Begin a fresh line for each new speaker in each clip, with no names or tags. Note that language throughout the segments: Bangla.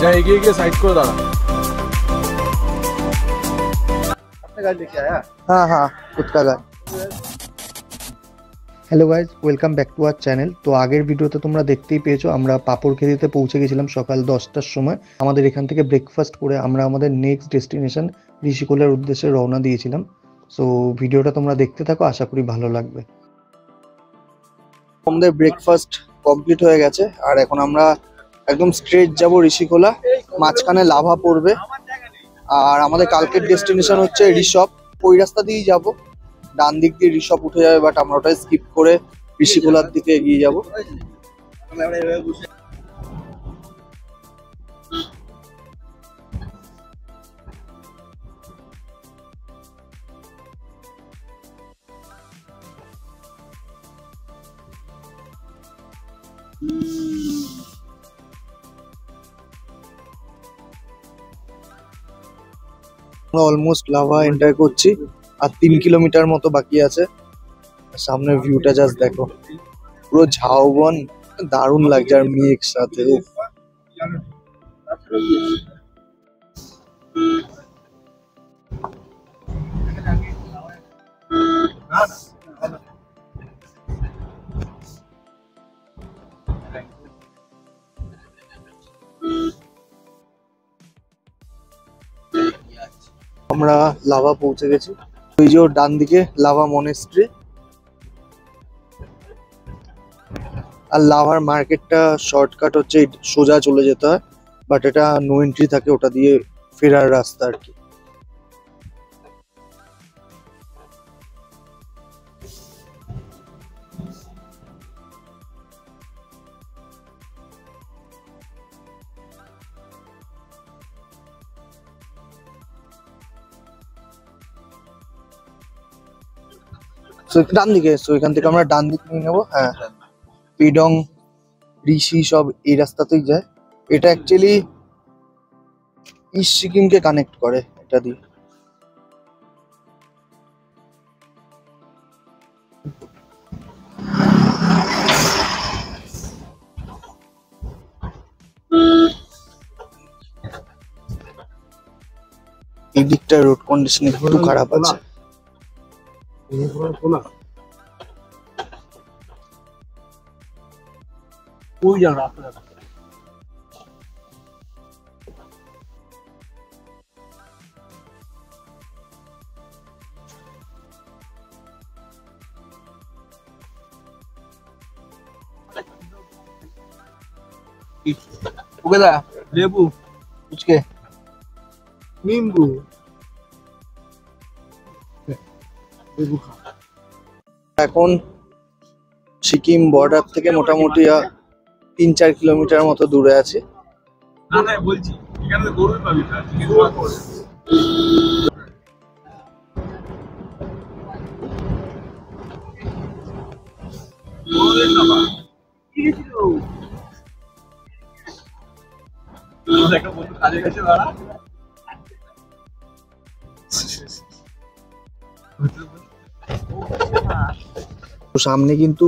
যা এগিয়ে গিয়ে সাইড করে দাঁড়া।
हाँ हाँ खुद का गाड़ी। Hello guys, welcome back to our channel. তো আগের ভিডিওতে তোমরা দেখতেই পেয়েছো আমরা পাপড়খেদিতে পৌঁছে গেছিলাম সকাল 10টার সময়। আমাদের এখান থেকে ব্রেকফাস্ট করে আমরা আমাদের নেক্সট ডেস্টিনেশন ঋষিকোলার উদ্দেশ্যে রওনা দিয়েছিলাম। সো ভিডিওটা তোমরা দেখতে থাকো, আশা করি ভালো লাগবে। আমাদের ব্রেকফাস্ট কমপ্লিট হয়ে গেছে আর এখন আমরা একদম স্ট্রেট যাব ঋষিকোলা, মাঝখানে লাভা পড়বে। আর আমাদের কালকের ডেস্টিনেশন হচ্ছে ঋষভ, ওই রাস্তা দিয়েই যাব। ডান দিক দিয়ে ঋষভ উঠে যাবে, বাট আমরা ওটাই স্কিপ করে ঋষিকোলার দিকে এগিয়ে যাব। আমরা অলমোস্ট লাভা এন্টার করছি, আর 3 কিলোমিটার মতো বাকি আছে। সামনের ভিউটা জাস্ট দেখো, পুরো ঝাউবন, দারুণ লাগছে। আর মেঘ সাথে আমরা লাভা পৌঁছে গেছি। ওই যে ওর ডান দিকে লাভা মনেস্ট্রি, আর লাভার মার্কেটটা শর্টকাট হচ্ছে সোজা চলে যেতে হয়, বাট এটা নো এন্ট্রি থাকে, ওটা দিয়ে ফেরার রাস্তা আর কি। ডান দিকে, এখান থেকে আমরা ডান দিক নিয়ে নেবো। হ্যাঁ, পিডং ঋষি সব এই রাস্তাতেই যায়। এটা অ্যাকচুয়ালি ইস্ট সিকিমকে কানেক্ট করে এটা দিয়ে। এই দিকটা রোড কন্ডিশন একটু খারাপ আছে।
ওই যান রাস্তা লেবু,
বুঝকে
নিম্বু,
এখন সিকিম বর্ডার থেকে মোটামুটি 3-4 কিলোমিটার মতো দূরে আছে।
বলছি এখানে গরুই পাবি না।
সামনে কিন্তু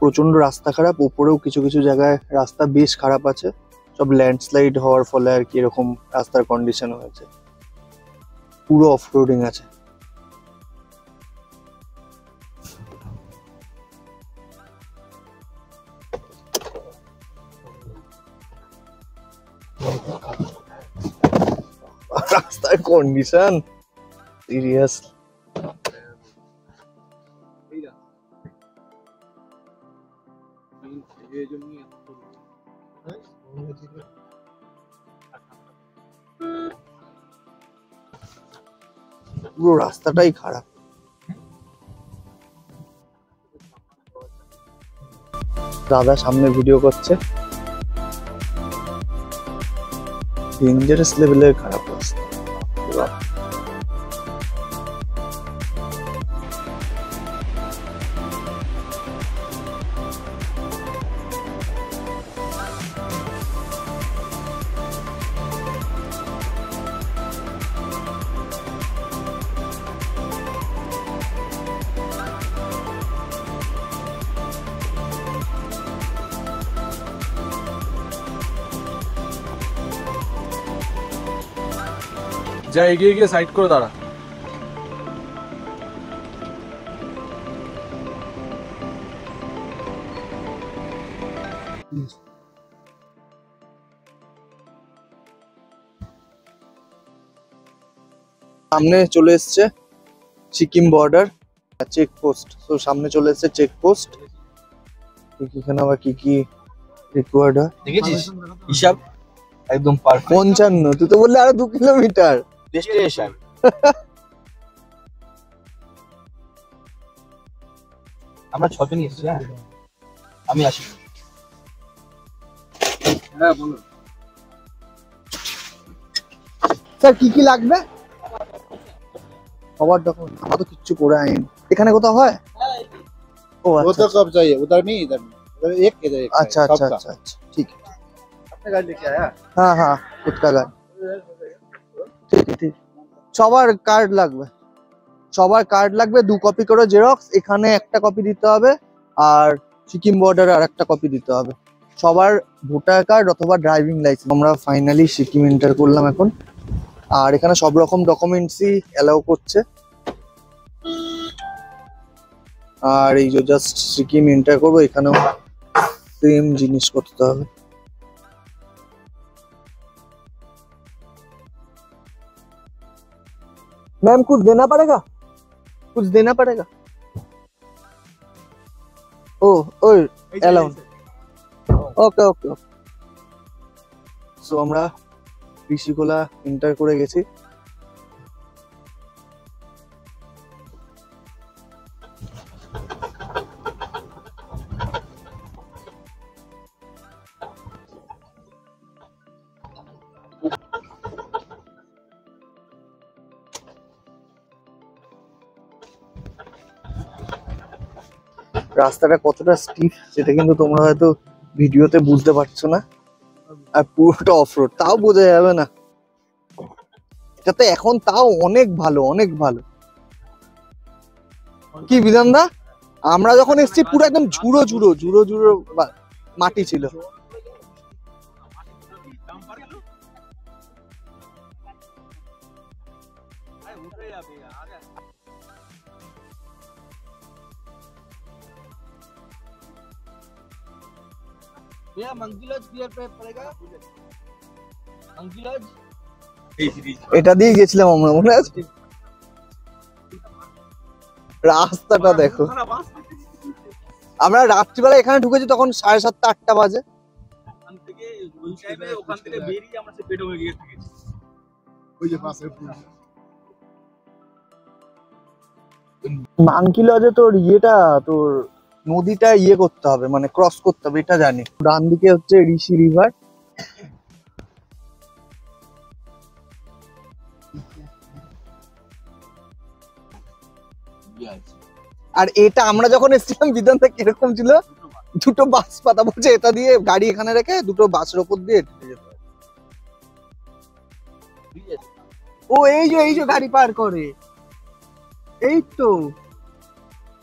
প্রচন্ড রাস্তা খারাপ, উপরেও কিছু কিছু জায়গায় রাস্তা বেশ খারাপ আছে। সব ল্যান্ডস্লাইড হওয়ার ফলে আর কি এরকম রাস্তার কন্ডিশন হয়েছে। পুরো অফ রোডিং আছে। রাস্তার কন্ডিশন সিরিয়াস। পুরো রাস্তাটাই খারাপ। দাদা সামনে ভিডিও করছে, ডেঞ্জারাস লেভেলের খারাপ রাস্তা।
যা এগিয়ে গিয়ে সাইড করে দাঁড়া।
সামনে চলে এসছে সিকিম বর্ডার চেকপোস্ট। তো সামনে চলে এসছে চেকপোস্ট। এখানে আবার কি কি রিকোয়ার্ড হয়
দেখেছিস হিসাব একদম পারফেক্ট।
55, তুই তো বললি আরো 2 কিলোমিটার
ডেস্টিনেশন। আমরা 6 জন এসেছি। হ্যাঁ আমি আসি। হ্যাঁ বলো
স্যার কি কি লাগবে? खबर देखो हम तो किच्छु করে আইন এখানে কোথাও হয়? ও
वो
আচ্ছা
तो कब चाहिए उधर नहीं इधर नहीं उधर एक इधर एक
अच्छा अच्छा अच्छा अच्छा ठीक है।
अपने गाड़ी लेके आया
हाँ हाँ खुद का गाड़ी ঠিক ঠিক। সবার কার্ড লাগবে, সবার কার্ড লাগবে 2 কপি করে জেরক্স। এখানে একটা কপি দিতে হবে আর সিকিম বর্ডারে আরেকটা কপি দিতে হবে। সবার ভোটার কার্ড অথবা ড্রাইভিং লাইসেন্স। আমরা ফাইনালি সিকিম এন্টার করলাম এখন। আর এখানে সব রকম ডকুমেন্টসই অ্যালাউ করছে। আর এই যে জাস্ট সিকিম এন্টার করবো, এখানেও সেম জিনিস করতে হবে। मैम कुछ देना पड़ेगा, कुछ देना पड़ेगा? ओ ओ अलाउड ओके ओके। সো আমরা ঋষিকোলা এন্টার করে গেছি। রাস্তাটা কতটা স্টিফ সেটা কিন্তু তোমরা হয়তো ভিডিওতে বুঝতে পারছো না। আর পুরোটা অফরোড, তাও বোঝা যাবে না। এটাতে এখন তাও অনেক ভালো, অনেক ভালো। কি বিধান দা, আমরা যখন এসেছি পুরো একদম ঝুড়ো ঝুড়ো ঝুড়ো ঝুড়ো মাটি ছিল।
भैया मंकीलॉज क्लियर पे पड़ेगा। मंकीलॉज
এটা দিয়ে গেছিলাম আমরা, মনে আছে? রাস্তাটা দেখো। আমরা রাত্রিবেলা এখানে ঢুকেছি তখন 7:30 8টা বাজে।
ওখান থেকে ওই টাইমে ওখান থেকে বেরিয়ে আমরা সে পেটো হয়ে গিয়ে থেকেছি
ওই যে পাশে
মাঙ্কি লজে তোর ইয়েটা তোর নদীটা ইয়ে করতে হবে, মানে ক্রস করতে হবে, এটা জানি। ডান দিকে হচ্ছে ঋষি রিভার। আর এটা আমরা যখন এসেছিলাম বিধানটা কিরকম ছিল? দুটো বাস পাতা বলছে এটা দিয়ে গাড়ি এখানে রেখে দুটো বাসের উপর দিয়ে হেঁটে যেতে হবে। ও এই যে গাড়ি পার করে, এই তো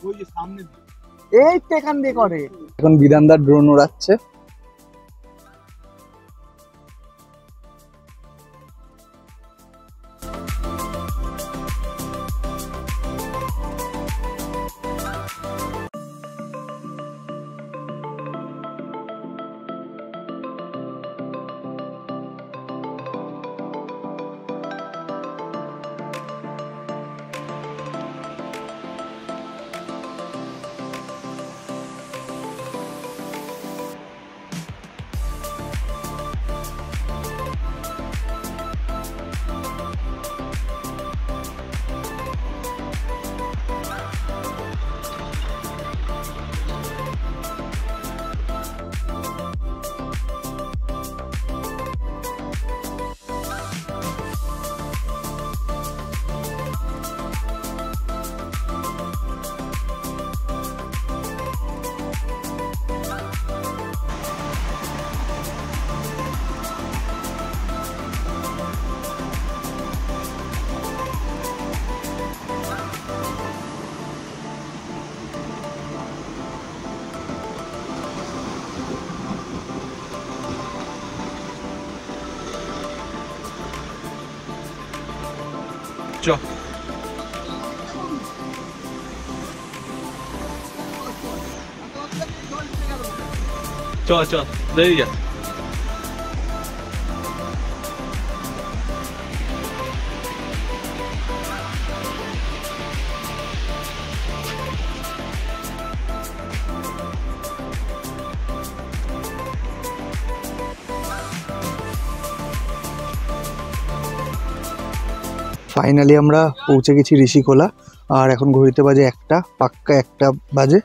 ওই যে সামনে
এই তো এখান দিয়ে করে। এখন বিধানদার ড্রোন উড়াচ্ছে।
চ চ চ দেরি যা
ফাইনালি আমরা পৌঁছে গেছি ঋষিখোলা। আর এখন ঘড়িতে বাজে 1টা, পাক্কা 1টা বাজে।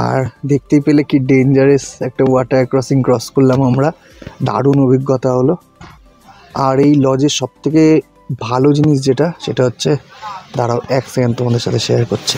আর দেখতেই পেলে কি ডেঞ্জারাস একটা ওয়াটার ক্রসিং ক্রস করলাম আমরা, দারুণ অভিজ্ঞতা হলো। আর এই লজের সব থেকে ভালো জিনিস যেটা, সেটা হচ্ছে, দাঁড়াও 1 সেকেন্ড তোমাদের সাথে শেয়ার করছি।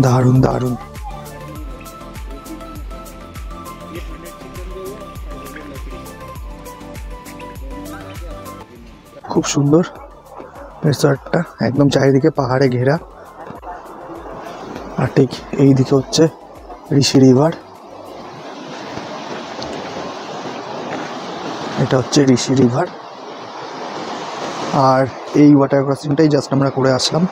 দারুণ দারুণ, খুব সুন্দর রিসর্টটা, একদম চারিদিকে পাহাড়ে ঘেরা। আর ঠিক এই দিকে হচ্ছে ঋষি রিভার, এটা হচ্ছে ঋষি রিভার। আর এই ওয়াটার ক্রসিংটাই জাস্ট আমরা করে আসলাম।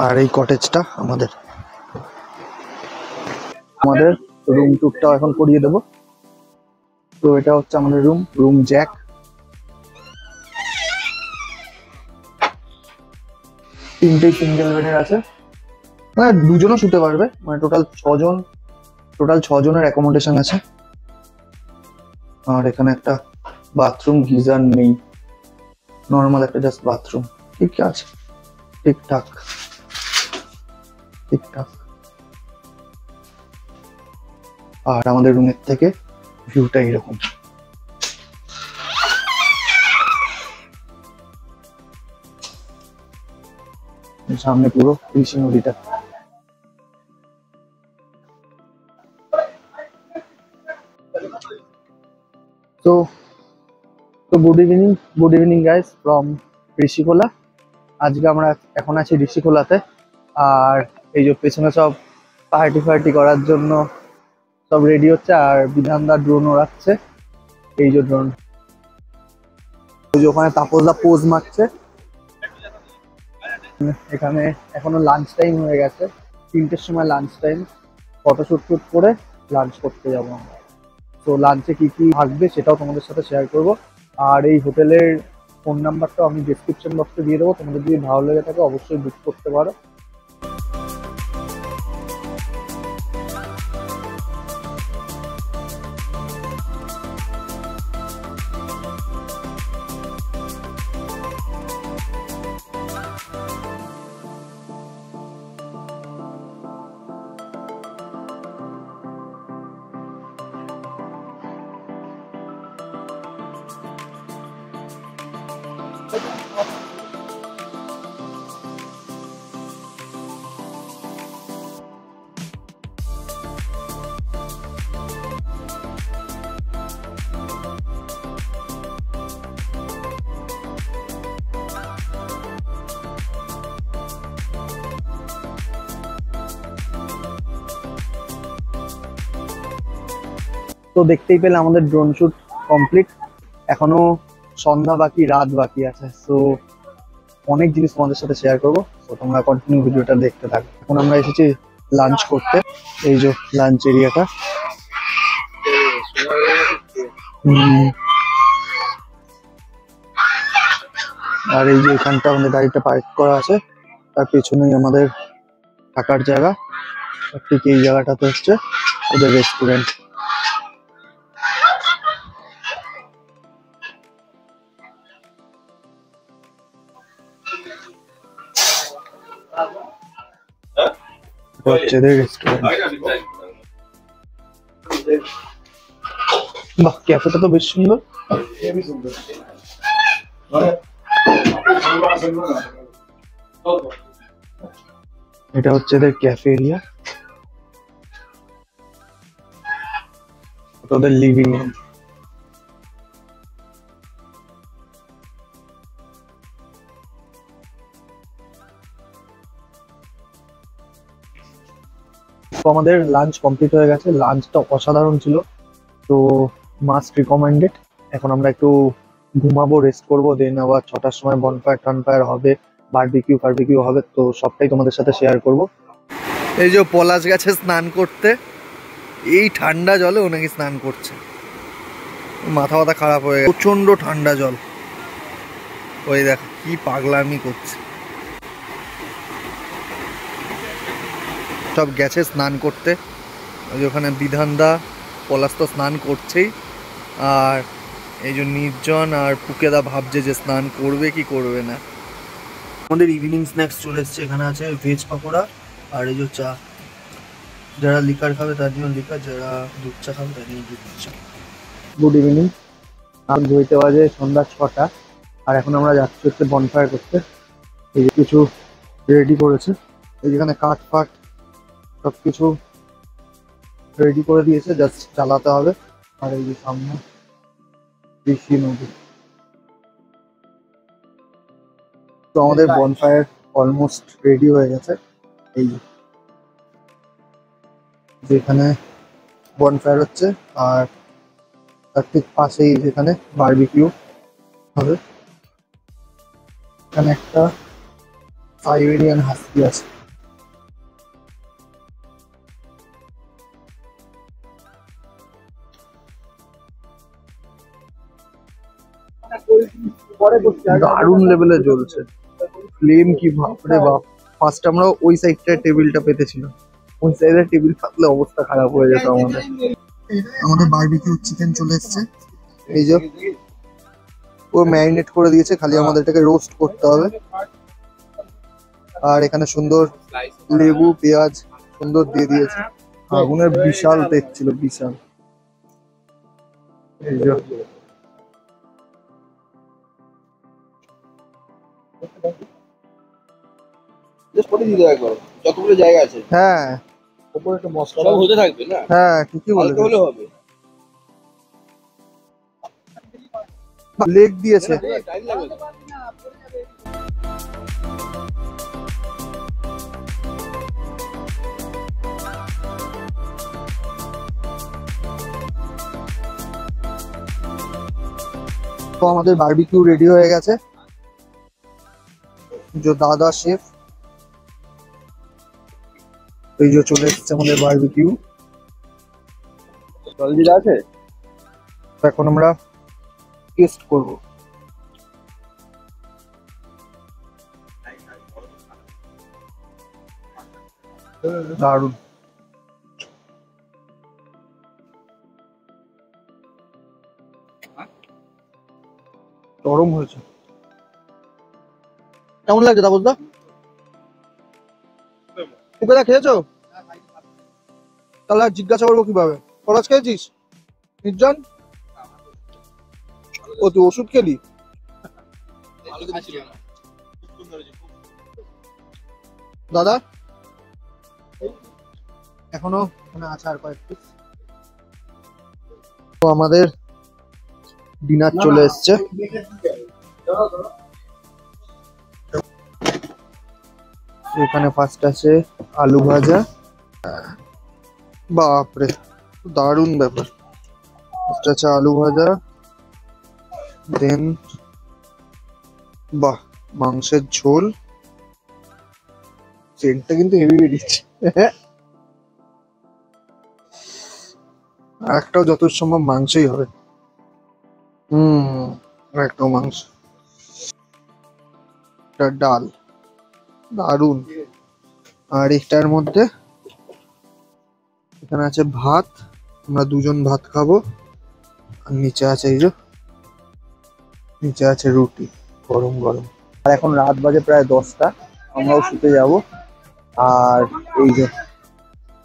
আর এই কটেজটা আমাদের রুম টুরটাও এখন করিয়ে দেবো। তো এটা হচ্ছে আমাদের রুম জ্যাক। তিনটেই সিঙ্গেল বেডের আছে, মানে দুজনও শুতে পারবে, মানে টোটাল 6 জনের অ্যাকোমোডেশন আছে। আর এখানে একটা বাথরুম, গিজার নেই, নর্মাল একটা জাস্ট বাথরুম। ঠিক আছে, ঠিকঠাক। আর আমাদের রুমের থেকে ভিউটা এরকম। সামনে পুরো ঋষি নদীটা। তো good evening guys from Rishikhola. আজকে আমরা এখন আছি ঋষিখোলাতে। আর এই যে পেছনে সব পার্টি করার জন্য সব রেডি হচ্ছে। আর বিধানদা ড্রোন ওড়াচ্ছে, এই যে ড্রোন। ওই যে ওখানে তাপসদা পোজ মারছে। এখানে এখনো লাঞ্চ টাইম হয়ে গেছে, 3টের সময় লাঞ্চ টাইম। ফটোশুট করে লাঞ্চ করতে যাবো আমরা। তো লাঞ্চে কি কি থাকবে সেটাও তোমাদের সাথে শেয়ার করব। আর এই হোটেলের ফোন নাম্বারটাও আমি ডেসক্রিপশন বক্সে দিয়ে দেবো, তোমাদের যদি ভালো লেগে থাকে অবশ্যই বুক করতে পারো। তো দেখতেই পেলে আমাদের ড্রোন শুট কমপ্লিট। এখনো সন্ধ্যা বাকি, রাত বাকি আছে। তো অনেক জিনিস তোমাদের সাথে শেয়ার করবো, তো তোমরা কন্টিনিউ ভিডিওটা দেখতে থাকো। এখন আমরা এসেছি লাঞ্চ করতে, এই যে লাঞ্চ এরিয়াটা। আর এই যে এখানটা আমাদের গাড়িটা পার্ক করা আছে, তার পেছনেই আমাদের থাকার জায়গা। ঠিক এই জায়গাটাতে হচ্ছে ওদের রেস্টুরেন্ট। হচ্ছে এদের রেস্টুরেন্ট। বাহ, ক্যাফেটা তো বেশ সুন্দর।
हेवी सुंदर
এটা হচ্ছে এদের ক্যাফে এরিয়া, ওদের লিভিং রুম। তো আমাদের লাঞ্চ কমপ্লিট হয়ে গেছে, লাঞ্চটা অসাধারণ ছিল, তো মাস্ট রিকমেন্ডেড। এখন আমরা একটু ঘুমাবো, রেস্ট করবো, দেন আবার 6টার সময় বনফায়ার টনফায়ার হবে, বারবিকিউ হবে, তো সবটাই তোমাদের সাথে শেয়ার করব। এই যে পলাশ গেছে স্নান করতে, এই ঠান্ডা জলে ও নাকি স্নান করছে, মাথা মাথা খারাপ হয়ে গেছে, প্রচন্ড ঠান্ডা জল। ওই দেখ কি পাগলামি করছে, সব গেছে স্নান করতে। ওই ওখানে বিধানদা, পলাশ তো স্নান করছেই, আর এই যে নির্জন আর পুকেদা ভাবছে যে স্নান করবে কি করবে না। আমাদের ইভিনিং স্ন্যাক্স চলে এসছে, এখানে আছে ভেজ পাকোড়া আর এই যে চা। যারা লিকার খাবে তার জন্য লিকার, যারা দুধ চা খাবে তার জন্য দুধ চা। গুড ইভিনিং, আর ঘুরতে বাজে সন্ধ্যা 6টা, আর এখন আমরা যাচ্ছি হচ্ছে বনফায়ার করতে। এই যে কিছু রেডি করেছে, এই যেখানে কাঠ ফাট সব কিছু রেডি করে দিয়েছে, জাস্ট চালাতে হবে। আর এই যে সামনে ঋষি নদী। তো আমাদের বনফায়ার অলমোস্ট রেডি হয়ে গেছে। এই যেখানে বনফায়ার হচ্ছে, আর তার ঠিক পাশেই যেখানে বারবিকিউ হবে, এখানে একটা সাইবেরিয়ান হাস্কি আছে। দারুণ লেভেলে জ্বলছে, ফ্লেম কি বাপরে বাপ। ফার্স্ট আমরা ওই সাইডটায় টেবিলটা পেতেছিলাম, ওই সাইডের টেবিল থাকলে অবস্থা খারাপ হয়ে যেত আমাদের। আমাদের বারবিকিউ চিকেন চলে এসেছে, এই যে ও ম্যারিনেট করে দিয়েছে, খালি আমাদের এটাকে রোস্ট করতে হবে। আর এখানে সুন্দর লেবু পেঁয়াজ সুন্দর দিয়ে দিয়েছে, আগুনের বিশাল তেজ ছিল, বিশাল। এই যে
যতগুলো জায়গা আছে
হ্যাঁ
উপরে একটা মশলা
সব হতে থাকবে না,
হ্যাঁ ঠিকই
হালকা হলে
বলেছিস।
হবে।
লেগ দিয়েছে।
টাইম লাগবে তো।
তো আমাদের বারবিকিউ রেডি হয়ে গেছে, যে দাদা শেফ, এই যে চলে এসেছে আমাদের বারবিকিউ।
জলজিরা আছে।
এখন আমরা টেস্ট করব। দারুণ, গরম হয়েছে। কেমন লাগছে তাপসদা? পুকেদা খেয়েছো? তাহলে আর জিজ্ঞাসা করবো কিভাবে? খরচ খেয়েছিস নির্জন? ও তুই ওষুধ খেলি?
ভালো কিছু ছিল না, খুব সুন্দর হয়েছে।
দাদা এখনো এখানে আছে আর কয়েক পিস। তো আমাদের ডিনার চলে এসছে, এখানে ফার্স্ট আছে আলু ভাজা, বাপরে দারুণ ব্যাপার। ফার্স্ট আছে আলু ভাজা, দেন বাহ মাংসের ঝোল, সেন্টটা কিন্তু হেভি বেরিয়েছে। আর একটাও যত সম্ভব মাংসই হবে। আর একটাও মাংস, একটা ডাল, দারুন। আর এটার মধ্যে এখানে আছে ভাত, আমরা দুজন ভাত খাবো, আর নিচে আছে এই যে নিচে আছে রুটি গরম গরম। আর এখন রাত বাজে প্রায় 10টা, আমরাও শুতে যাব। আর এই যে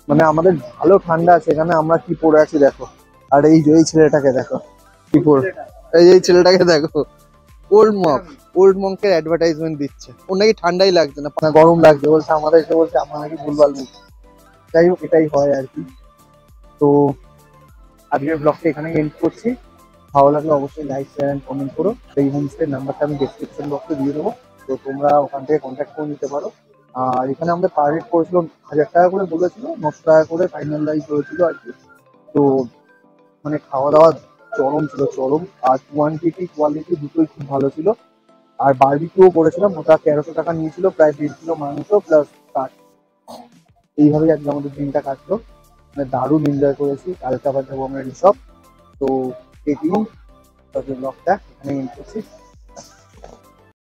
মানে আমাদের ভালো ঠান্ডা আছে এখানে, আমরা কি পরে আছি দেখো, আর এই যে এই ছেলেটাকে দেখো কি করে, এই ছেলেটাকে দেখো ওল্ড মঙ্কের অ্যাডভার্টাইজমেন্ট দিচ্ছে। ওর নাকি ঠান্ডাই লাগছে না, গরম লাগছে বলছে, আমাদের এসে বলছে আমরা নাকি ভুলভাল বুঝছি। যাই হোক, এটাই হয় আর কি। তো আজকের ব্লগটা এখানে এন্ড করছি। ভালো লাগলে অবশ্যই লাইক শেয়ার এন্ড কমেন্ট করো। এই হোমস্টের নাম্বারটা আমি ডেসক্রিপশন বক্সে দিয়ে দেবো, তো তোমরা ওখান থেকে কন্ট্যাক্ট করে নিতে পারো। আর এখানে আমাদের পার হেড পড়েছিল 1000 টাকা করে বলেছিল, 900 টাকা করে ফাইনালাইজ হয়েছিল আর কি। তো মানে খাওয়া দাওয়া চরম ছিল, চরম। আর কোয়ান্টিটি কোয়ালিটি দুটোই খুব ভালো ছিল। আর বারবিকিউ করেছিলাম, ওটা 1300 টাকা নিয়েছিল, প্রায় 1.5 কিলো মাংস প্লাস কাঠ। এইভাবেই আজকে আমাদের দিনটা কাটলো, মানে দারুণ এনজয় করেছি। কালকে আবার যাবো আমরা রিসর্ট। তো এই দিন ব্লগটা এখানে এন্ড করছি।